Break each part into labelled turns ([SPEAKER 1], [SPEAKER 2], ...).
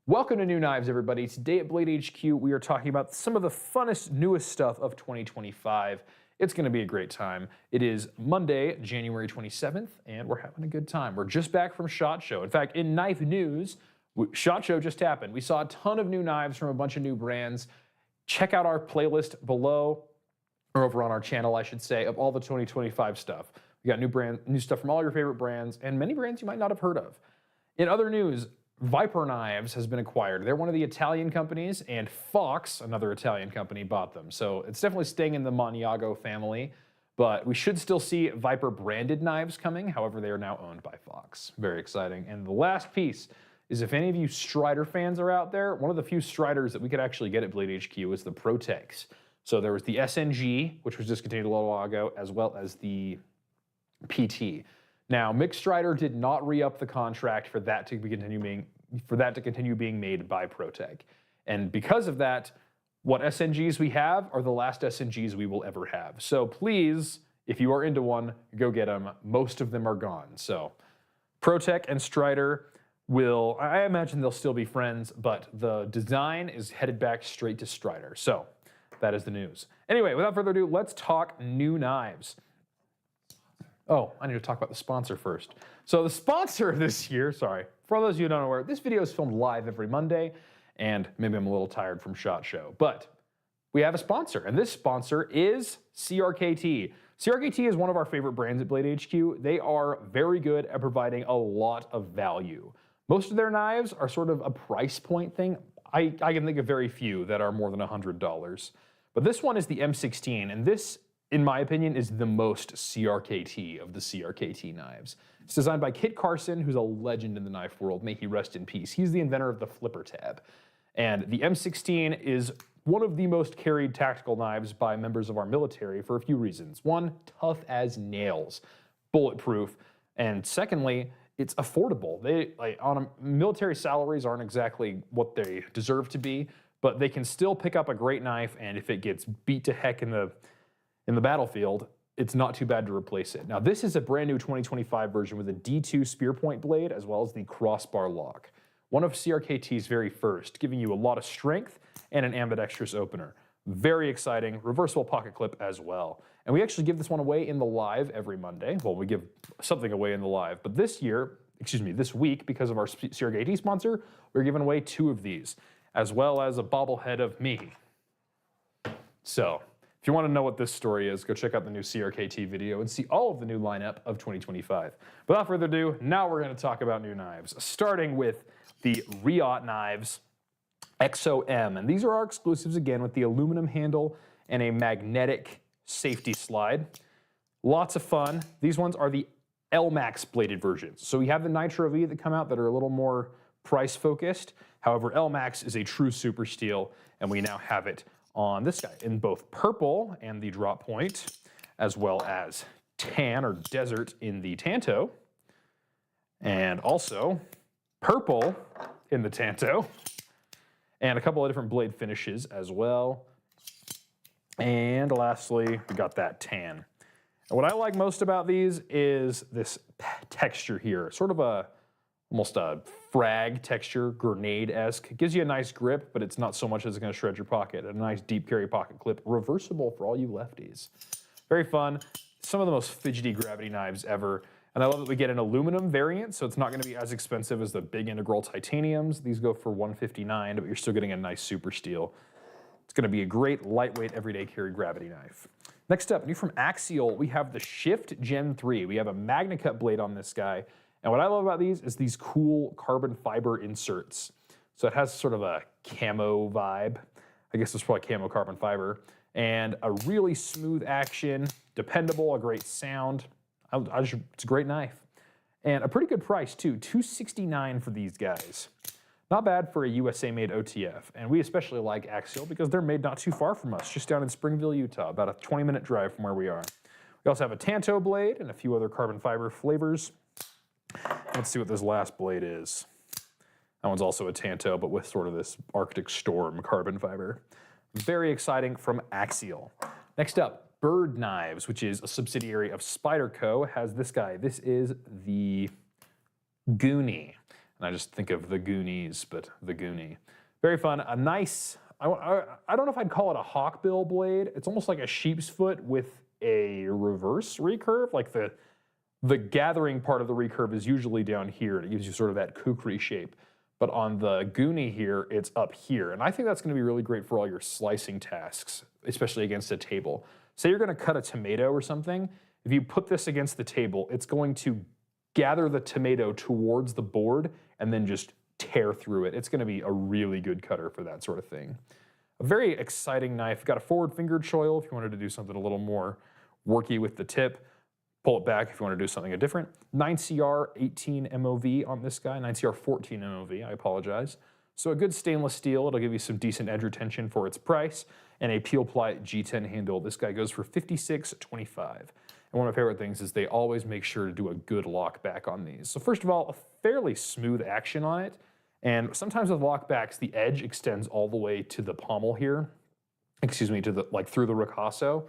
[SPEAKER 1] Welcome to New Knives, everybody. Today at Blade HQ, we are talking about some of the funnest, newest stuff of 2025. It's going to be a great time. It is Monday, January 27th, and we're having a good time. We're just back from SHOT Show. In fact, in knife news, SHOT Show just happened. We saw a ton of new knives from a bunch of new brands. Check out our playlist below, or over on our channel, I should say, of all the 2025 stuff. We got new stuff from all your favorite brands, and many brands you might not have heard of. In other news, Viper Knives has been acquired. They're one of the Italian companies, and Fox, another Italian company, bought them. So it's definitely staying in the Maniago family, but we should still see Viper branded knives coming. However, they are now owned by Fox. Very exciting. And the last piece is, if any of you Strider fans are out there, one of the few Striders that we could actually get at Blade HQ is the Protex. So there was the SNG, which was discontinued a little while ago, as well as the PT. Now, Mick Strider did not re-up the contract for that to continue being made by Protec. And because of that, what SNGs we have are the last SNGs we will ever have. So please, if you are into one, go get them. Most of them are gone. So Protec and Strider will, I imagine they'll still be friends, but the design is headed back straight to Strider. So that is the news. Anyway, without further ado, let's talk new knives. Oh, I need to talk about the sponsor first. So the sponsor of this year, sorry, for those of you who don't know where, this video is filmed live every Monday, and maybe I'm a little tired from SHOT Show, but we have a sponsor, and this sponsor is CRKT. CRKT is one of our favorite brands at Blade HQ. They are very good at providing a lot of value. Most of their knives are sort of a price point thing. I can think of very few that are more than $100. But this one is the M16, and this, in my opinion, is the most CRKT of the CRKT knives. It's designed by Kit Carson, who's a legend in the knife world. May he rest in peace. He's the inventor of the flipper tab. And the M16 is one of the most carried tactical knives by members of our military for a few reasons. One, tough as nails, bulletproof. And secondly, it's affordable. Military salaries aren't exactly what they deserve to be, but they can still pick up a great knife, and if it gets beat to heck in the battlefield, it's not too bad to replace it. Now, this is a brand new 2025 version with a D2 spear point blade as well as the crossbar lock. One of CRKT's very first, giving you a lot of strength and an ambidextrous opener. Very exciting, reversible pocket clip as well. And we actually give this one away in the live every Monday. Well, we give something away in the live, but this week, because of our CRKT sponsor, we're giving away 2 of these, as well as a bobblehead of me. So, if you want to know what this story is, go check out the new CRKT video and see all of the new lineup of 2025. Without further ado, now we're going to talk about new knives, starting with the Reate knives EXO-M. And these are our exclusives again with the aluminum handle and a magnetic safety slide. Lots of fun. These ones are the Elmax bladed versions. So we have the Nitro V that come out that are a little more price focused. However, Elmax is a true super steel, and we now have it on this guy in both purple and the drop point, as well as tan or desert in the Tanto, and also purple in the Tanto, and a couple of different blade finishes as well. And lastly, we got that tan. And what I like most about these is this texture here, sort of almost a frag texture, grenade-esque. It gives you a nice grip, but it's not so much as it's gonna shred your pocket. A nice deep carry pocket clip, reversible for all you lefties. Very fun. Some of the most fidgety gravity knives ever. And I love that we get an aluminum variant, so it's not gonna be as expensive as the big integral titaniums. These go for $159, but you're still getting a nice super steel. It's gonna be a great lightweight everyday carry gravity knife. Next up, new from Axial, we have the Shift Gen III. We have a MagnaCut blade on this guy. And what I love about these is these cool carbon fiber inserts. So it has sort of a camo vibe. I guess it's probably camo carbon fiber. And a really smooth action, dependable, a great sound. It's a great knife. And a pretty good price too, $269 for these guys. Not bad for a USA-made OTF. And we especially like Axial because they're made not too far from us, just down in Springville, Utah, about a 20-minute drive from where we are. We also have a Tanto blade and a few other carbon fiber flavors. Let's see what this last blade is. That one's also a Tanto, but with sort of this Arctic Storm carbon fiber. Very exciting from Axial. Next up, Byrd Knives, which is a subsidiary of Spyderco, has this guy. This is the Gooney. And I just think of the Goonies, but the Goonie. Very fun. A nice, I don't know if I'd call it a hawkbill blade. It's almost like a sheep's foot with a reverse recurve. Like the gathering part of the recurve is usually down here. And it gives you sort of that kukri shape. But on the Goonie here, it's up here. And I think that's gonna be really great for all your slicing tasks, especially against a table. Say you're gonna cut a tomato or something. If you put this against the table, it's going to gather the tomato towards the board and then just tear through it. It's gonna be a really good cutter for that sort of thing. A very exciting knife. Got a forward fingered choil if you wanted to do something a little more worky with the tip. Pull it back if you want to do something different. 9CR 18 MOV on this guy, 9CR 14 MOV, I apologize. So a good stainless steel, it'll give you some decent edge retention for its price, and a peel ply G10 handle. This guy goes for $56.25. And one of my favorite things is they always make sure to do a good lock back on these. So first of all, a fairly smooth action on it, and sometimes with lockbacks, the edge extends all the way to the pommel here, excuse me, to the through the ricasso.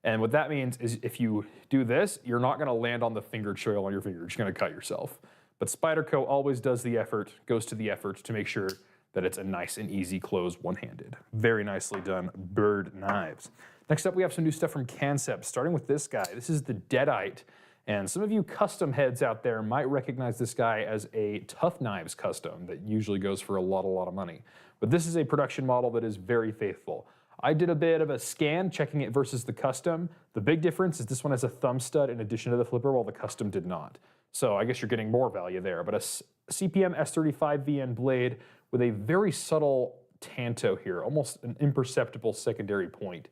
[SPEAKER 1] And what that means is if you do this, you're not gonna land on the fingered choil on your finger, you're just gonna cut yourself. But Spyderco always does the effort, goes to the effort to make sure that it's a nice and easy close one-handed. Very nicely done, Byrd knives. Next up, we have some new stuff from Kansept, starting with this guy. This is the Deadite. And some of you custom heads out there might recognize this guy as a Tough Knives custom that usually goes for a lot of money. But this is a production model that is very faithful. I did a bit of a scan checking it versus the custom. The big difference is this one has a thumb stud in addition to the flipper, while the custom did not. So I guess you're getting more value there. But a CPM S35 VN blade with a very subtle tanto here, almost an imperceptible secondary point.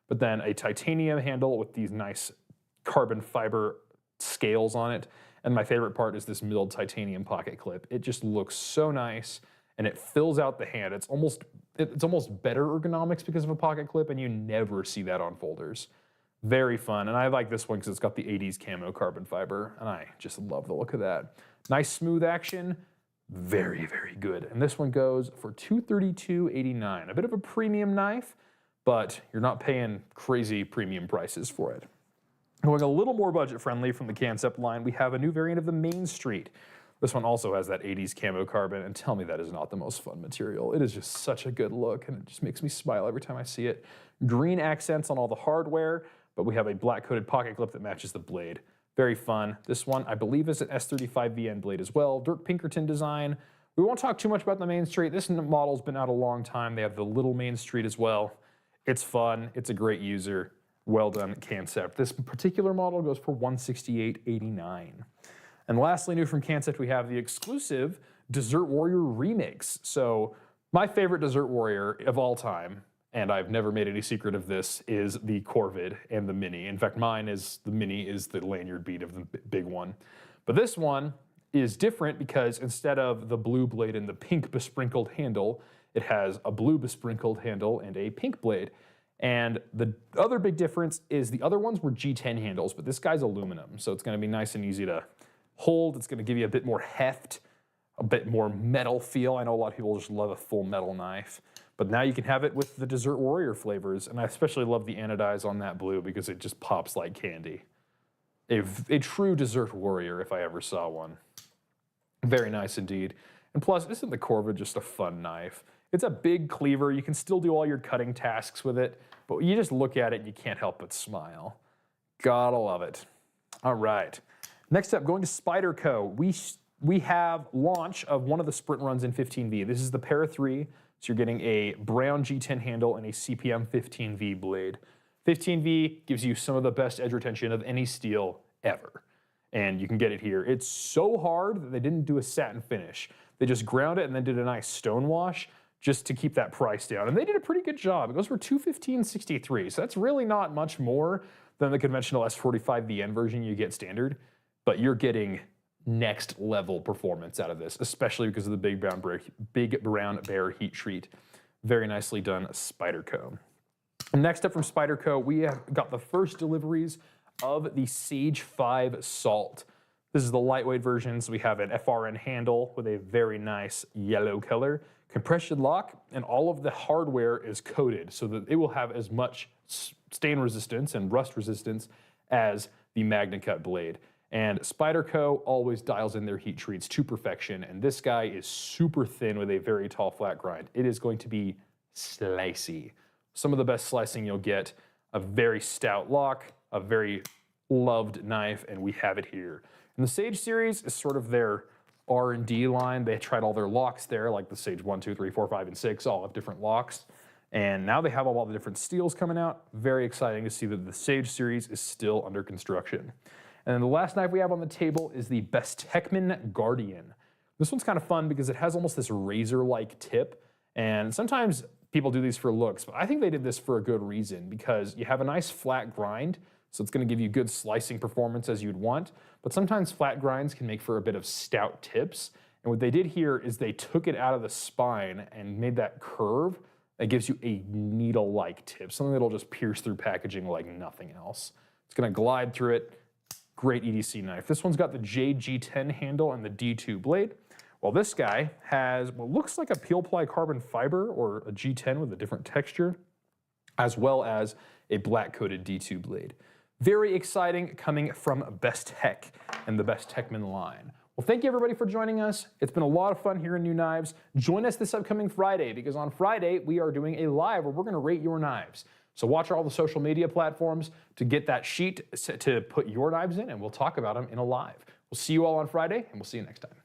[SPEAKER 1] But then a titanium handle with these nice carbon fiber scales on it. And my favorite part is this milled titanium pocket clip. It just looks so nice and it fills out the hand. It's almost better ergonomics because of a pocket clip, and you never see that on folders. Very fun, and I like this one because it's got the 80s camo carbon fiber, and I just love the look of that. Nice smooth action, very good. And this one goes for $232.89. A bit of a premium knife, but you're not paying crazy premium prices for it. Going a little more budget friendly from the Kansept line, we have a new variant of the Main Street. This one also has that 80s camo carbon, and tell me that is not the most fun material. It is just such a good look, and it just makes me smile every time I see it. Green accents on all the hardware, but we have a black coated pocket clip that matches the blade. Very fun. This one, I believe, is an S35 VN blade as well. Dirk Pinkerton design. We won't talk too much about the Main Street. This model's been out a long time. They have the little Main Street as well. It's fun. It's a great user. Well done, Kansept. This particular model goes for $168.89. And lastly, new from Kansept, we have the exclusive Desert Warrior remix. So my favorite Desert Warrior of all time, and I've never made any secret of this, is the Korvid and the Mini. In fact, mine is the Mini is the lanyard bead of the big one. But this one is different because instead of the blue blade and the pink besprinkled handle, it has a blue besprinkled handle and a pink blade. And the other big difference is the other ones were G10 handles, but this guy's aluminum, so it's gonna be nice and easy to hold. It's gonna give you a bit more heft, a bit more metal feel. I know a lot of people just love a full metal knife, but now you can have it with the Desert Warrior flavors, and I especially love the anodize on that blue because it just pops like candy. A true Desert Warrior if I ever saw one. Very nice indeed. And plus, isn't the Korvid just a fun knife? It's a big cleaver. You can still do all your cutting tasks with it, but you just look at it and you can't help but smile. Gotta love it. All right. Next up, going to Spyderco. We have launch of one of the sprint runs in 15V. This is the Para 3, so you're getting a brown G10 handle and a CPM 15V blade. 15V gives you some of the best edge retention of any steel ever, and you can get it here. It's so hard that they didn't do a satin finish. They just ground it and then did a nice stone wash just to keep that price down, and they did a pretty good job. It goes for $215.63, so that's really not much more than the conventional S45 VN version you get standard, but you're getting next level performance out of this, especially because of the big brown bear heat treat. Very nicely done, Spyderco. Next up from Spyderco, we have got the first deliveries of the Sage 5 Salt. This is the lightweight version, so we have an FRN handle with a very nice yellow color, compression lock, and all of the hardware is coated so that it will have as much stain resistance and rust resistance as the MagnaCut blade. And Spyderco always dials in their heat treats to perfection, and this guy is super thin with a very tall flat grind. It is going to be slicey. Some of the best slicing you'll get, a very stout lock, a very loved knife, and we have it here. And the Sage series is sort of their R&D line. They tried all their locks there, like the Sage 1, 2, 3, 4, 5, and 6, all have different locks. And now they have all the different steels coming out. Very exciting to see that the Sage series is still under construction. And then the last knife we have on the table is the Bestechman Guardian. This one's kind of fun because it has almost this razor-like tip, and sometimes people do these for looks, but I think they did this for a good reason because you have a nice flat grind, so it's going to give you good slicing performance as you'd want, but sometimes flat grinds can make for a bit of stout tips, and what they did here is they took it out of the spine and made that curve that gives you a needle-like tip, something that'll just pierce through packaging like nothing else. It's going to glide through it. Great EDC knife. This one's got the JG10 handle and the D2 blade, while this guy has what looks like a peel ply carbon fiber or a G10 with a different texture, as well as a black coated D2 blade. Very exciting coming from Bestech and the Bestechman line. Well, thank you everybody for joining us. It's been a lot of fun here in New Knives. Join us this upcoming Friday because on Friday we are doing a live where we're going to rate your knives. So watch all the social media platforms to get that sheet to put your knives in, and we'll talk about them in a live. We'll see you all on Friday, and we'll see you next time.